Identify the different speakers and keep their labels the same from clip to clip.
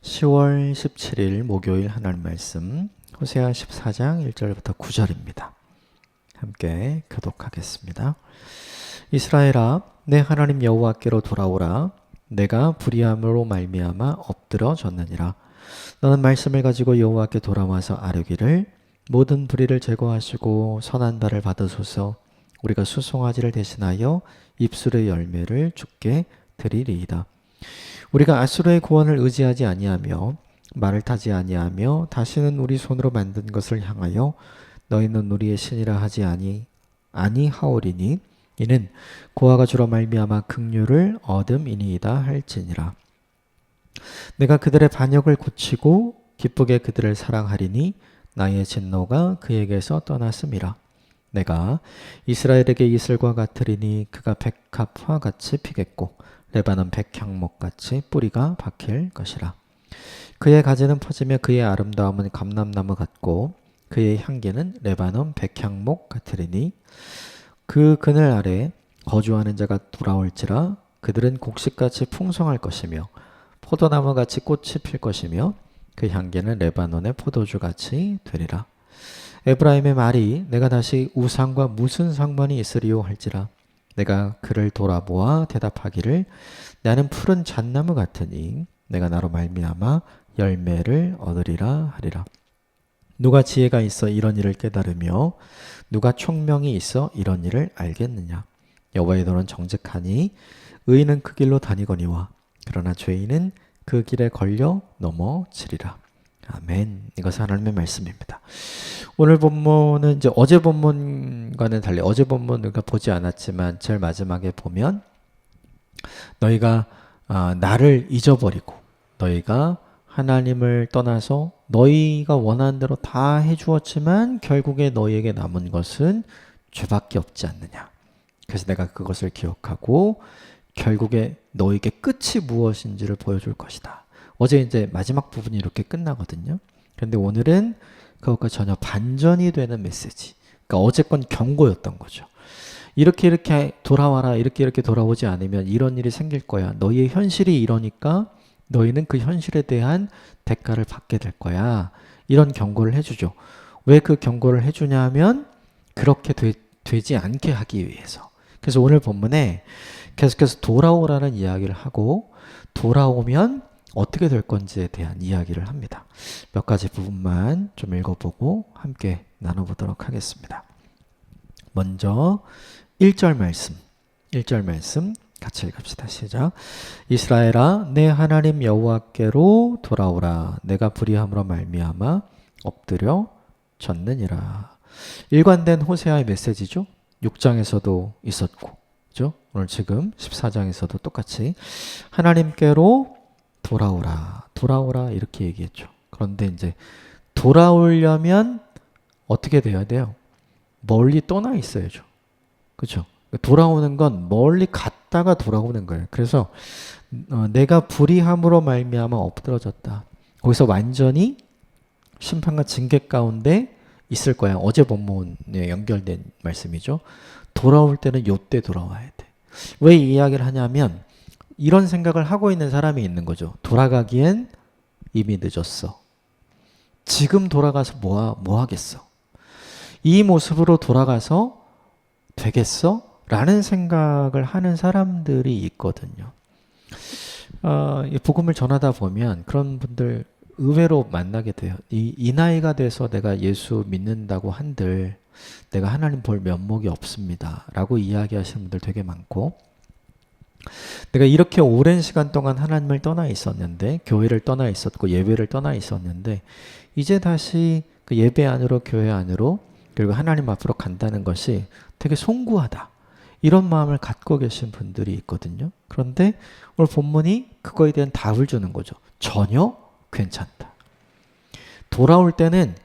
Speaker 1: 10월 17일 목요일 하나님 말씀 호세아 14장 1절부터 9절입니다. 함께 교독하겠습니다. 이스라엘아, 내 하나님 여호와께로 돌아오라. 내가 불의함으로 말미암아 엎드러졌느니라. 너는 말씀을 가지고 여호와께 돌아와서 아뢰기를 모든 불의를 제거하시고 선한 발을 받으소서. 우리가 수송아지를 대신하여 입술의 열매를 주께 드리리이다. 우리가 아수르의 구원을 의지하지 아니하며 말을 타지 아니하며 다시는 우리 손으로 만든 것을 향하여 너희는 우리의 신이라 하지 아니하오리니 이는 고아가 주로 말미암아 긍휼을 얻음이니이다 할지니라. 내가 그들의 반역을 고치고 기쁘게 그들을 사랑하리니 나의 진노가 그에게서 떠났음이라. 내가 이스라엘에게 이슬과 같으리니 그가 백합화 같이 피겠고 레바논 백향목같이 뿌리가 박힐 것이라. 그의 가지는 퍼지며 그의 아름다움은 감람나무 같고 그의 향기는 레바논 백향목 같으리니 그 그늘 아래 거주하는 자가 돌아올지라. 그들은 곡식같이 풍성할 것이며 포도나무같이 꽃이 필 것이며 그 향기는 레바논의 포도주같이 되리라. 에브라임의 말이 내가 다시 우상과 무슨 상관이 있으리요 할지라. 내가 그를 돌아보아 대답하기를 나는 푸른 잣나무 같으니 내가 나로 말미암아 열매를 얻으리라 하리라. 누가 지혜가 있어 이런 일을 깨달으며 누가 총명이 있어 이런 일을 알겠느냐. 여호와의 도는 정직하니 의인은 그 길로 다니거니와 그러나 죄인은 그 길에 걸려 넘어지리라. 아멘. 이것은 하나님의 말씀입니다. 오늘 본문은 이제 어제 본문과는 달리 어제 본문 우리가 보지 않았지만 제일 마지막에 보면 너희가 나를 잊어버리고 너희가 하나님을 떠나서 너희가 원하는 대로 다 해주었지만 결국에 너희에게 남은 것은 죄밖에 없지 않느냐. 그래서 내가 그것을 기억하고 결국에 너희에게 끝이 무엇인지를 보여줄 것이다. 어제 이제 마지막 부분이 이렇게 끝나거든요. 그런데 오늘은 그것과 전혀 반전이 되는 메시지. 그러니까 어제 건 경고였던 거죠. 이렇게 돌아와라. 이렇게 돌아오지 않으면 이런 일이 생길 거야. 너희의 현실이 이러니까 너희는 그 현실에 대한 대가를 받게 될 거야. 이런 경고를 해주죠. 왜 그 경고를 해주냐 하면 그렇게 되지 않게 하기 위해서. 그래서 오늘 본문에 계속해서 돌아오라는 이야기를 하고 돌아오면 어떻게 될 건지에 대한 이야기를 합니다. 몇 가지 부분만 좀 읽어보고 함께 나눠보도록 하겠습니다. 먼저 1절 말씀 같이 읽읍시다. 시작. 이스라엘아, 내 하나님 여호와께로 돌아오라. 내가 불의함으로 말미암아 엎드려졌느니라. 일관된 호세아의 메시지죠. 6장에서도 있었고, 그죠? 오늘 지금 14장에서도 똑같이 하나님께로 돌아오라 이렇게 얘기했죠. 그런데 이제 돌아오려면 어떻게 돼야 돼요? 멀리 떠나 있어야죠. 그렇죠? 돌아오는 건 멀리 갔다가 돌아오는 거예요. 그래서 내가 불의함으로 말미암아 엎드러졌다. 거기서 완전히 심판과 징계 가운데 있을 거야. 어제 본문에 연결된 말씀이죠. 돌아올 때는 요때 돌아와야 돼. 왜 이 이야기를 하냐면 이런 생각을 하고 있는 사람이 있는 거죠. 돌아가기엔 이미 늦었어. 지금 돌아가서 뭐 하겠어? 이 모습으로 돌아가서 되겠어? 라는 생각을 하는 사람들이 있거든요. 복음을 전하다 보면 그런 분들 의외로 만나게 돼요. 이 나이가 돼서 내가 예수 믿는다고 한들 내가 하나님 볼 면목이 없습니다. 라고 이야기하시는 분들 되게 많고 내가 이렇게 오랜 시간 동안 하나님을 떠나 있었는데 교회를 떠나 있었고 예배를 떠나 있었는데 이제 다시 그 예배 안으로 교회 안으로 그리고 하나님 앞으로 간다는 것이 되게 송구하다. 이런 마음을 갖고 계신 분들이 있거든요. 그런데 오늘 본문이 그거에 대한 답을 주는 거죠. 전혀 괜찮다. 돌아올 때는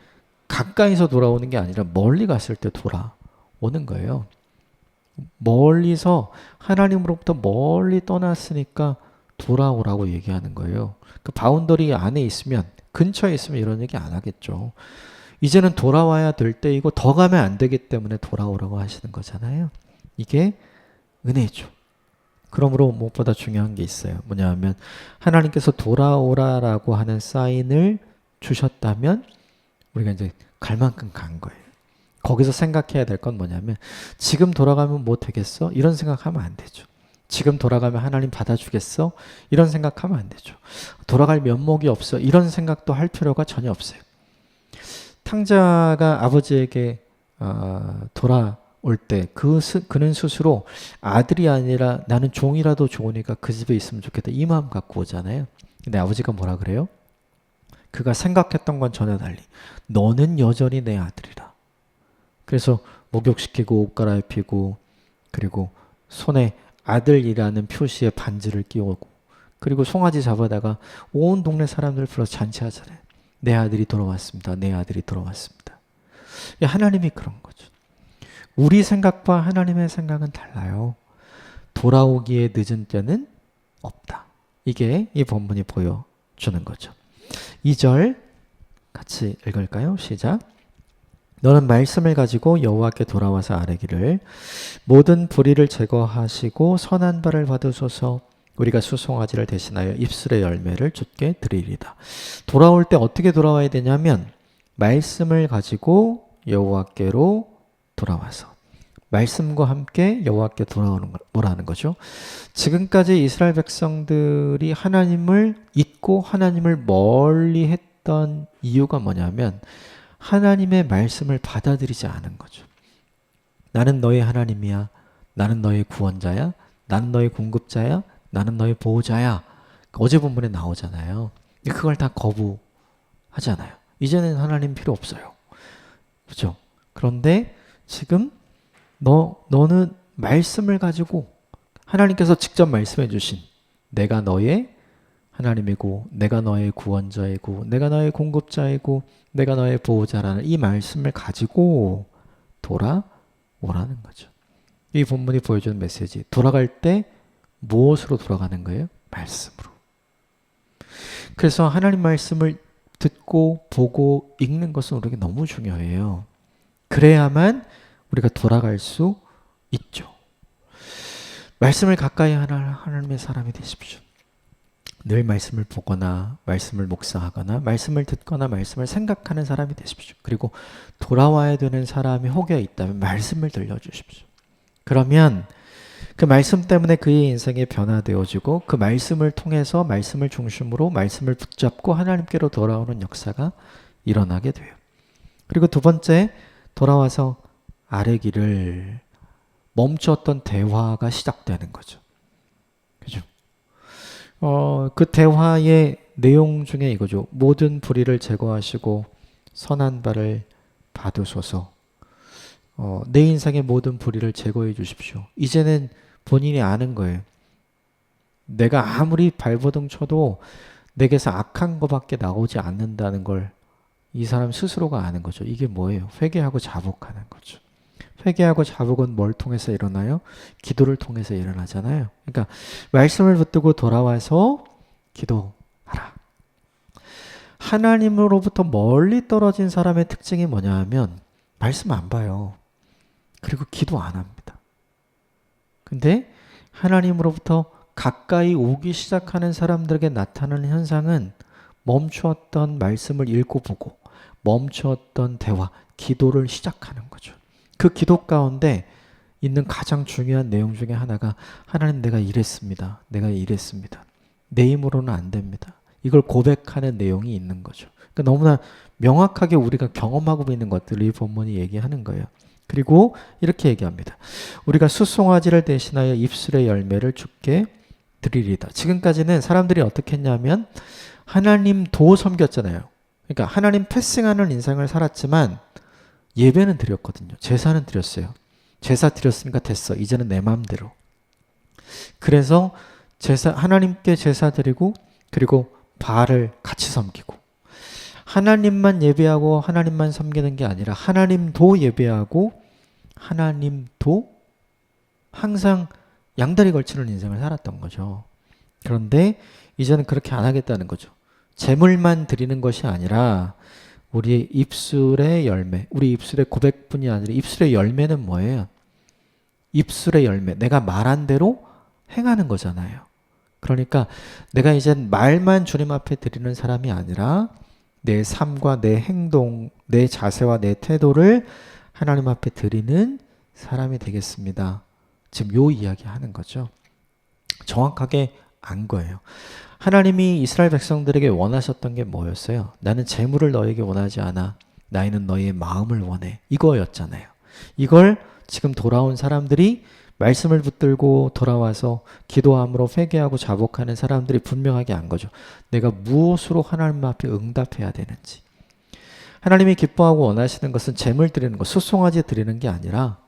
Speaker 1: 가까이서 돌아오는 게 아니라 멀리 갔을 때 돌아오는 거예요. 멀리서 하나님으로부터 멀리 떠났으니까 돌아오라고 얘기하는 거예요. 그 바운더리 안에 있으면 근처에 있으면 이런 얘기 안 하겠죠. 이제는 돌아와야 될 때이고 더 가면 안 되기 때문에 돌아오라고 하시는 거잖아요. 이게 은혜죠. 그러므로 무엇보다 중요한 게 있어요. 뭐냐 하면 하나님께서 돌아오라라고 하는 사인을 주셨다면 우리가 이제 갈 만큼 간 거예요. 거기서 생각해야 될 건 뭐냐면 지금 돌아가면 뭐 되겠어? 이런 생각하면 안 되죠. 지금 돌아가면 하나님 받아주겠어? 이런 생각하면 안 되죠. 돌아갈 면목이 없어. 이런 생각도 할 필요가 전혀 없어요. 탕자가 아버지에게 돌아올 때 그는 스스로 아들이 아니라 나는 종이라도 좋으니까 그 집에 있으면 좋겠다. 이 마음 갖고 오잖아요. 근데 아버지가 뭐라 그래요? 그가 생각했던 건 전혀 달리 너는 여전히 내 아들이라. 그래서 목욕시키고 옷 갈아입히고 그리고 손에 아들이라는 표시의 반지를 끼우고 그리고 송아지 잡아다가 온 동네 사람들 불러서 잔치하잖아요. 내 아들이 돌아왔습니다. 내 아들이 돌아왔습니다. 하나님이 그런 거죠. 우리 생각과 하나님의 생각은 달라요. 돌아오기에 늦은 때는 없다. 이게 이 본문이 보여주는 거죠. 2절 같이 읽을까요? 시작. 너는 말씀을 가지고 여호와께 돌아와서 아뢰기를 모든 불의를 제거하시고 선한 바를 받으소서. 우리가 수송아지를 대신하여 입술의 열매를 주께 드리리다. 돌아올 때 어떻게 돌아와야 되냐면 말씀을 가지고 여호와께로 돌아와서 말씀과 함께 여호와께 돌아오는 뭐라는 거죠? 지금까지 이스라엘 백성들이 하나님을 잊고 하나님을 멀리 했던 이유가 뭐냐면 하나님의 말씀을 받아들이지 않은 거죠. 나는 너의 하나님이야. 나는 너의 구원자야. 나는 너의 공급자야. 나는 너의 보호자야. 어제 본문에 나오잖아요. 그걸 다 거부하잖아요. 이제는 하나님 필요 없어요. 그렇죠? 그런데 지금 너는 말씀을 가지고 하나님께서 직접 말씀해 주신 내가 너의 하나님이고 내가 너의 구원자이고 내가 너의 공급자이고 내가 너의 보호자라는 이 말씀을 가지고 돌아오라는 거죠. 이 본문이 보여주는 메시지. 돌아갈 때 무엇으로 돌아가는 거예요? 말씀으로. 그래서 하나님 말씀을 듣고 보고 읽는 것은 우리에게 너무 중요해요. 그래야만 우리가 돌아갈 수 있죠. 말씀을 가까이 하는 하나님의 사람이 되십시오. 늘 말씀을 보거나 말씀을 묵상하거나 말씀을 듣거나 말씀을 생각하는 사람이 되십시오. 그리고 돌아와야 되는 사람이 혹여 있다면 말씀을 들려주십시오. 그러면 그 말씀 때문에 그의 인생이 변화되어지고 그 말씀을 통해서 말씀을 중심으로 말씀을 붙잡고 하나님께로 돌아오는 역사가 일어나게 돼요. 그리고 두 번째, 돌아와서 아뢰기를 멈추었던 대화가 시작되는 거죠. 그죠? 그 대화의 내용 중에 이거죠. 모든 불의를 제거하시고 선한 바를 받으소서. 내 인생의 모든 불의를 제거해 주십시오. 이제는 본인이 아는 거예요. 내가 아무리 발버둥 쳐도 내게서 악한 것밖에 나오지 않는다는 걸 이 사람 스스로가 아는 거죠. 이게 뭐예요? 회개하고 자복하는 거죠. 회개하고 자복은 뭘 통해서 일어나요? 기도를 통해서 일어나잖아요. 그러니까 말씀을 붙들고 돌아와서 기도하라. 하나님으로부터 멀리 떨어진 사람의 특징이 뭐냐 하면 말씀 안 봐요. 그리고 기도 안 합니다. 근데 하나님으로부터 가까이 오기 시작하는 사람들에게 나타나는 현상은 멈추었던 말씀을 읽고 보고 멈추었던 대화, 기도를 시작하는 거죠. 그 기도 가운데 있는 가장 중요한 내용 중에 하나가 하나님 내가 이랬습니다. 내가 이랬습니다. 내 힘으로는 안 됩니다. 이걸 고백하는 내용이 있는 거죠. 그러니까 너무나 명확하게 우리가 경험하고 있는 것들을 이 본문이 얘기하는 거예요. 그리고 이렇게 얘기합니다. 우리가 수송아지를 대신하여 입술의 열매를 주께 드리리다. 지금까지는 사람들이 어떻게 했냐면 하나님 도 섬겼잖아요. 그러니까 하나님 패싱하는 인생을 살았지만 예배는 드렸거든요. 제사는 드렸어요. 제사 드렸으니까 됐어. 이제는 내 마음대로. 그래서 하나님께 제사 드리고 그리고 바알을 같이 섬기고 하나님만 예배하고 하나님만 섬기는 게 아니라 하나님도 예배하고 하나님도 항상 양다리 걸치는 인생을 살았던 거죠. 그런데 이제는 그렇게 안 하겠다는 거죠. 제물만 드리는 것이 아니라 우리의 입술의 열매, 우리 입술의 고백뿐이 아니라 입술의 열매는 뭐예요? 입술의 열매, 내가 말한 대로 행하는 거잖아요. 그러니까 내가 이제 말만 주님 앞에 드리는 사람이 아니라 내 삶과 내 행동, 내 자세와 내 태도를 하나님 앞에 드리는 사람이 되겠습니다. 지금 요 이야기 하는 거죠. 정확하게 안 거예요. 하나님이 이스라엘 백성들에게 원하셨던 게 뭐였어요? 나는 재물을 너에게 원하지 않아. 나는 너의 마음을 원해. 이거였잖아요. 이걸 지금 돌아온 사람들이 말씀을 붙들고 돌아와서 기도함으로 회개하고 자복하는 사람들이 분명하게 안 거죠. 내가 무엇으로 하나님 앞에 응답해야 되는지. 하나님이 기뻐하고 원하시는 것은 재물 드리는 것, 수송아지 드리는 게 아니라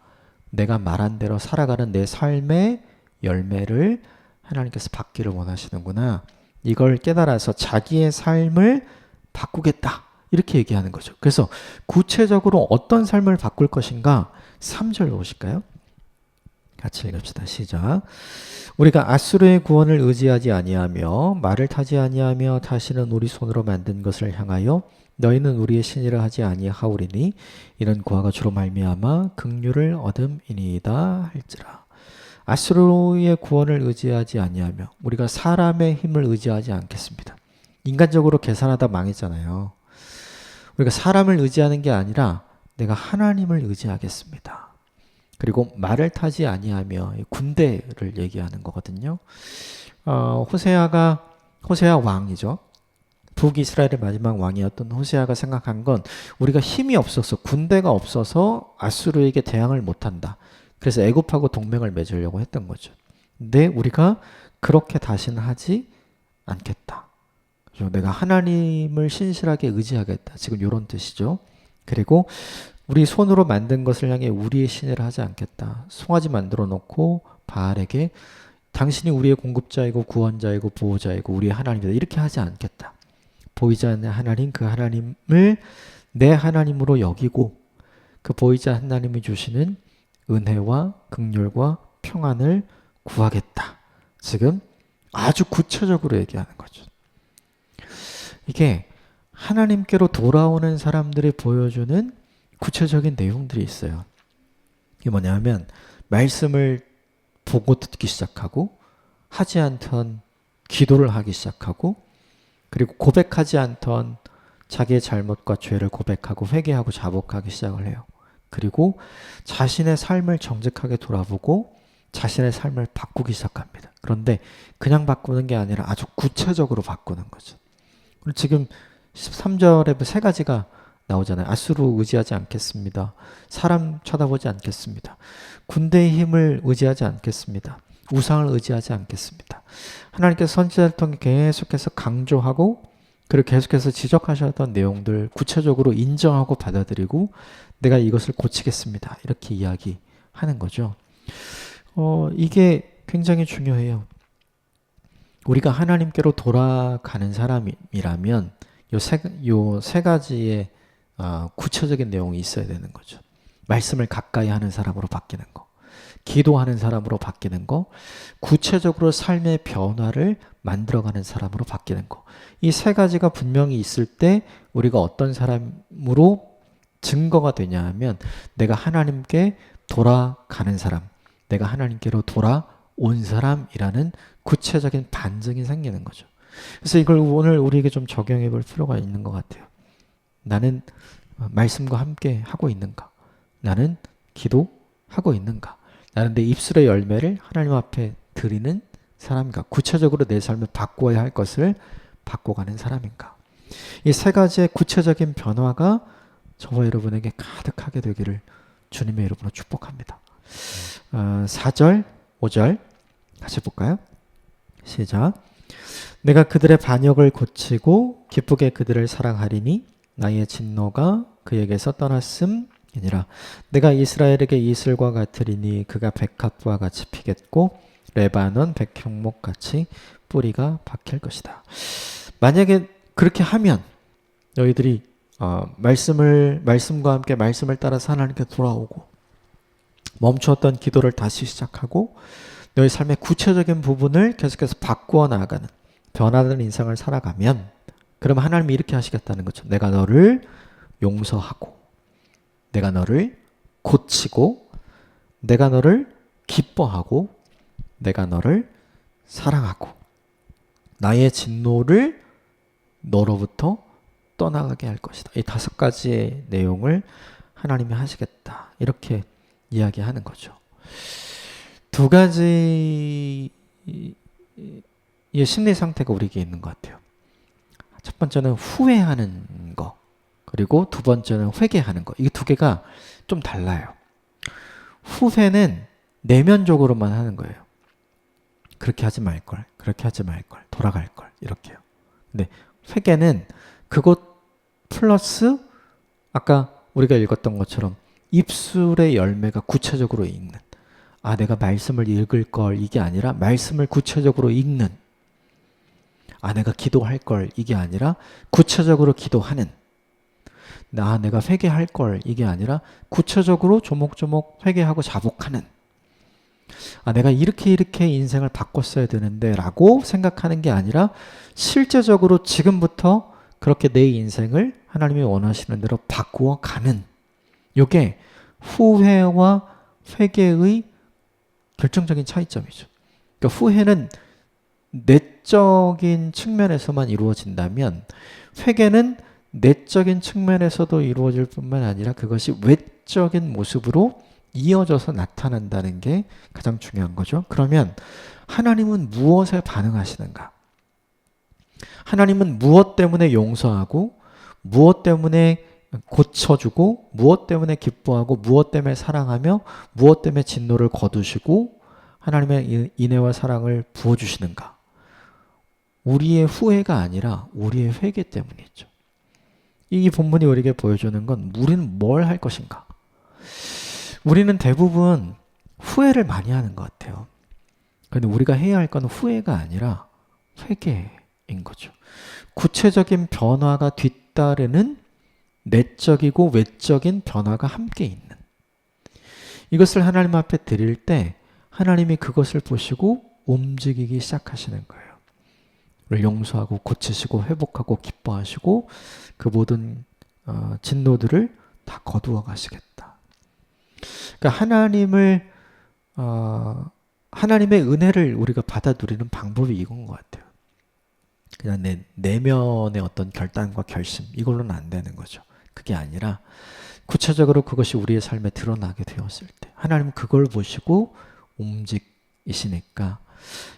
Speaker 1: 내가 말한 대로 살아가는 내 삶의 열매를 하나님께서 받기를 원하시는구나. 이걸 깨달아서 자기의 삶을 바꾸겠다. 이렇게 얘기하는 거죠. 그래서 구체적으로 어떤 삶을 바꿀 것인가? 3절 보실까요? 같이 읽읍시다. 시작. 우리가 아수르의 구원을 의지하지 아니하며 말을 타지 아니하며 다시는 우리 손으로 만든 것을 향하여 너희는 우리의 신이라 하지 아니하오리니 이는 그와가 주로 말미암아 긍휼을 얻음이니이다 할지라. 아수르의 구원을 의지하지 아니하며 우리가 사람의 힘을 의지하지 않겠습니다. 인간적으로 계산하다 망했잖아요. 우리가 사람을 의지하는 게 아니라 내가 하나님을 의지하겠습니다. 그리고 말을 타지 아니하며 군대를 얘기하는 거거든요. 호세아 왕이죠. 북이스라엘의 마지막 왕이었던 호세아가 생각한 건 우리가 힘이 없어서 군대가 없어서 아수르에게 대항을 못한다. 그래서 애굽하고 동맹을 맺으려고 했던 거죠. 근데 우리가 그렇게 다시는 하지 않겠다. 내가 하나님을 신실하게 의지하겠다. 지금 이런 뜻이죠. 그리고 우리 손으로 만든 것을 향해 우리의 신이라 하지 않겠다. 송아지 만들어 놓고 바알에게 당신이 우리의 공급자이고 구원자이고 보호자이고 우리의 하나님이다. 이렇게 하지 않겠다. 보이지 않는 하나님, 그 하나님을 내 하나님으로 여기고 그 보이지 않는 하나님이 주시는 은혜와 긍휼과 평안을 구하겠다. 지금 아주 구체적으로 얘기하는 거죠. 이게 하나님께로 돌아오는 사람들이 보여주는 구체적인 내용들이 있어요. 이게 뭐냐면 말씀을 보고 듣기 시작하고 하지 않던 기도를 하기 시작하고 그리고 고백하지 않던 자기의 잘못과 죄를 고백하고 회개하고 자복하기 시작을 해요. 그리고 자신의 삶을 정직하게 돌아보고 자신의 삶을 바꾸기 시작합니다. 그런데 그냥 바꾸는 게 아니라 아주 구체적으로 바꾸는 거죠. 지금 13절에 세 가지가 나오잖아요. 아수르 의지하지 않겠습니다. 사람 쳐다보지 않겠습니다. 군대의 힘을 의지하지 않겠습니다. 우상을 의지하지 않겠습니다. 하나님께서 선지자를 통해 계속해서 강조하고 그리고 계속해서 지적하셨던 내용들 구체적으로 인정하고 받아들이고 내가 이것을 고치겠습니다. 이렇게 이야기하는 거죠. 이게 굉장히 중요해요. 우리가 하나님께로 돌아가는 사람이라면 요 세 가지의 구체적인 내용이 있어야 되는 거죠. 말씀을 가까이 하는 사람으로 바뀌는 거, 기도하는 사람으로 바뀌는 거, 구체적으로 삶의 변화를 만들어가는 사람으로 바뀌는 거. 이 세 가지가 분명히 있을 때 우리가 어떤 사람으로 증거가 되냐 하면 내가 하나님께 돌아가는 사람, 내가 하나님께로 돌아온 사람이라는 구체적인 반증이 생기는 거죠. 그래서 이걸 오늘 우리에게 좀 적용해 볼 필요가 있는 것 같아요. 나는 말씀과 함께 하고 있는가? 나는 기도하고 있는가? 나는 내 입술의 열매를 하나님 앞에 드리는 사람인가? 구체적으로 내 삶을 바꾸어야 할 것을 바꿔가는 사람인가? 이 세 가지의 구체적인 변화가 저와 여러분에게 가득하게 되기를 주님의 이름으로 축복합니다. 4절, 5절 같이 볼까요? 시작. 내가 그들의 반역을 고치고 기쁘게 그들을 사랑하리니 나의 진노가 그에게서 떠났음이니라. 내가 이스라엘에게 이슬과 같으리니 그가 백합과 같이 피겠고 레바논 백향목같이 뿌리가 박힐 것이다. 만약에 그렇게 하면 너희들이 말씀과 함께 말씀을 따라서 하나님께 돌아오고 멈추었던 기도를 다시 시작하고 너희 삶의 구체적인 부분을 계속해서 바꾸어 나아가는 변화되는 인생을 살아가면 그럼 하나님이 이렇게 하시겠다는 거죠. 내가 너를 용서하고 내가 너를 고치고 내가 너를 기뻐하고 내가 너를 사랑하고 나의 진노를 너로부터 떠나가게 할 것이다. 이 5가지의 내용을 하나님이 하시겠다. 이렇게 이야기하는 거죠. 2가지의 심리 상태가 우리에게 있는 것 같아요. 첫 번째는 후회하는 거, 그리고 2번째는 회개하는 거. 이 2개가 좀 달라요. 후회는 내면적으로만 하는 거예요. 그렇게 하지 말걸, 그렇게 하지 말걸, 돌아갈걸, 이렇게요. 근데 회개는 그것 플러스 아까 우리가 읽었던 것처럼 입술의 열매가 구체적으로 읽는, 내가 말씀을 읽을 걸, 이게 아니라 말씀을 구체적으로 읽는, 내가 기도할 걸, 이게 아니라 구체적으로 기도하는, 내가 회개할 걸, 이게 아니라 구체적으로 조목조목 회개하고 자복하는, 내가 이렇게 인생을 바꿨어야 되는데 라고 생각하는 게 아니라 실제적으로 지금부터 그렇게 내 인생을 하나님이 원하시는 대로 바꾸어 가는, 이게 후회와 회개의 결정적인 차이점이죠. 그러니까 후회는 내적인 측면에서만 이루어진다면 회개는 내적인 측면에서도 이루어질 뿐만 아니라 그것이 외적인 모습으로 이어져서 나타난다는 게 가장 중요한 거죠. 그러면 하나님은 무엇에 반응하시는가? 하나님은 무엇 때문에 용서하고, 무엇 때문에 고쳐주고, 무엇 때문에 기뻐하고, 무엇 때문에 사랑하며, 무엇 때문에 진노를 거두시고 하나님의 인애와 사랑을 부어주시는가? 우리의 후회가 아니라 우리의 회개 때문이죠. 이 본문이 우리에게 보여주는 건 우리는 뭘 할 것인가? 우리는 대부분 후회를 많이 하는 것 같아요. 그런데 우리가 해야 할 건 후회가 아니라 회개인 거죠. 구체적인 변화가 뒤따르는 내적이고 외적인 변화가 함께 있는, 이것을 하나님 앞에 드릴 때 하나님이 그것을 보시고 움직이기 시작하시는 거예요. 우리를 용서하고 고치시고 회복하고 기뻐하시고 그 모든 진노들을 다 거두어 가시겠다. 그러니까 하나님의 은혜를 우리가 받아 누리는 방법이 이건 것 같아요. 그냥 내 내면의 어떤 결단과 결심, 이걸로는 안 되는 거죠. 그게 아니라 구체적으로 그것이 우리의 삶에 드러나게 되었을 때 하나님은 그걸 보시고 움직이시니까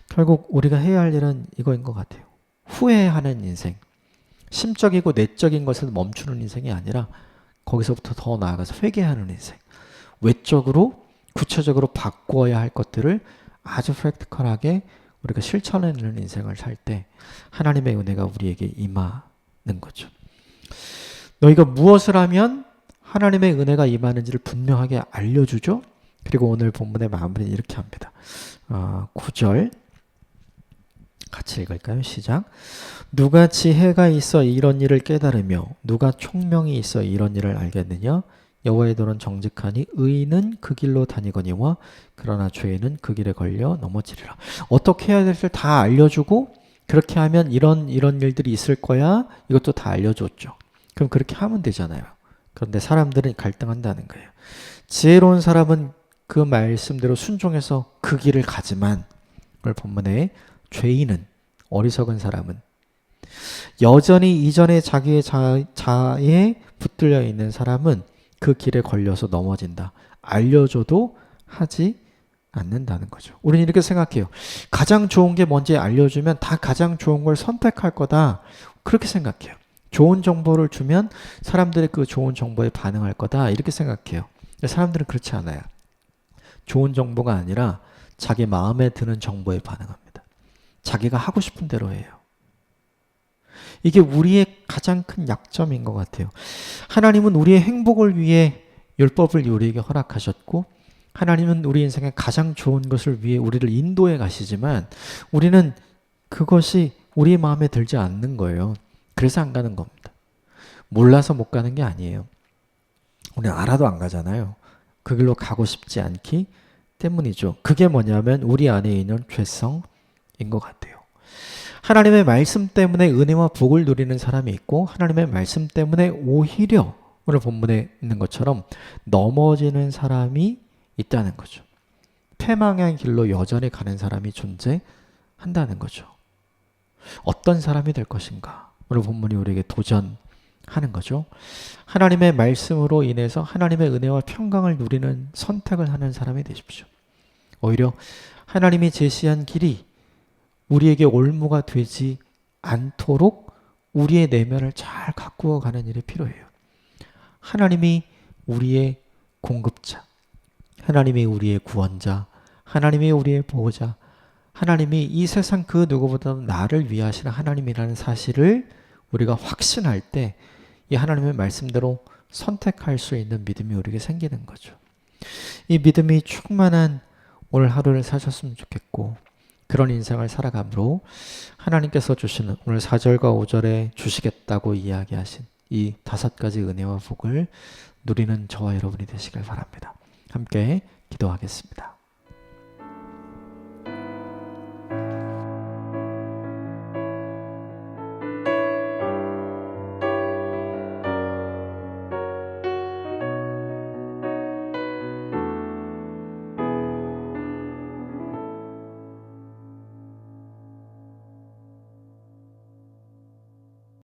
Speaker 1: 결국 우리가 해야 할 일은 이거인 것 같아요. 후회하는 인생, 심적이고 내적인 것을 멈추는 인생이 아니라 거기서부터 더 나아가서 회개하는 인생, 외적으로 구체적으로 바꿔야 할 것들을 아주 프랙티컬하게 우리가 실천하는 인생을 살 때 하나님의 은혜가 우리에게 임하는 거죠. 너희가 무엇을 하면 하나님의 은혜가 임하는지를 분명하게 알려주죠. 그리고 오늘 본문의 마무리는 이렇게 합니다. 9절 같이 읽을까요? 시작. 누가 지혜가 있어 이런 일을 깨달으며 누가 총명이 있어 이런 일을 알겠느냐? 여호와의 도는 정직하니 의인은 그 길로 다니거니와 그러나 죄인은 그 길에 걸려 넘어지리라. 어떻게 해야 될지 다 알려주고 그렇게 하면 이런 일들이 있을 거야. 이것도 다 알려줬죠. 그럼 그렇게 하면 되잖아요. 그런데 사람들은 갈등한다는 거예요. 지혜로운 사람은 그 말씀대로 순종해서 그 길을 가지만 오늘 본문에 죄인은, 어리석은 사람은 여전히 이전에 자기의 자아에 붙들려 있는 사람은 그 길에 걸려서 넘어진다. 알려줘도 하지 않는다는 거죠. 우리는 이렇게 생각해요. 가장 좋은 게 뭔지 알려주면 다 가장 좋은 걸 선택할 거다. 그렇게 생각해요. 좋은 정보를 주면 사람들이 그 좋은 정보에 반응할 거다. 이렇게 생각해요. 근데 사람들은 그렇지 않아요. 좋은 정보가 아니라 자기 마음에 드는 정보에 반응합니다. 자기가 하고 싶은 대로 해요. 이게 우리의 가장 큰 약점인 것 같아요. 하나님은 우리의 행복을 위해 율법을 우리에게 허락하셨고 하나님은 우리 인생에 가장 좋은 것을 위해 우리를 인도해 가시지만 우리는 그것이 우리 마음에 들지 않는 거예요. 그래서 안 가는 겁니다. 몰라서 못 가는 게 아니에요. 우리는 알아도 안 가잖아요. 그 길로 가고 싶지 않기 때문이죠. 그게 뭐냐면 우리 안에 있는 죄성인 것 같아요. 하나님의 말씀 때문에 은혜와 복을 누리는 사람이 있고 하나님의 말씀 때문에 오히려 오늘 본문에 있는 것처럼 넘어지는 사람이 있다는 거죠. 패망의 길로 여전히 가는 사람이 존재한다는 거죠. 어떤 사람이 될 것인가? 오늘 본문이 우리에게 도전하는 거죠. 하나님의 말씀으로 인해서 하나님의 은혜와 평강을 누리는 선택을 하는 사람이 되십시오. 오히려 하나님이 제시한 길이 우리에게 올무가 되지 않도록 우리의 내면을 잘 가꾸어 가는 일이 필요해요. 하나님이 우리의 공급자, 하나님이 우리의 구원자, 하나님이 우리의 보호자, 하나님이 이 세상 그 누구보다도 나를 위하시는 하나님이라는 사실을 우리가 확신할 때 이 하나님의 말씀대로 선택할 수 있는 믿음이 우리에게 생기는 거죠. 이 믿음이 충만한 오늘 하루를 사셨으면 좋겠고, 그런 인생을 살아감으로 하나님께서 주시는 오늘 4절과 5절에 주시겠다고 이야기하신 이 5가지 은혜와 복을 누리는 저와 여러분이 되시길 바랍니다. 함께 기도하겠습니다.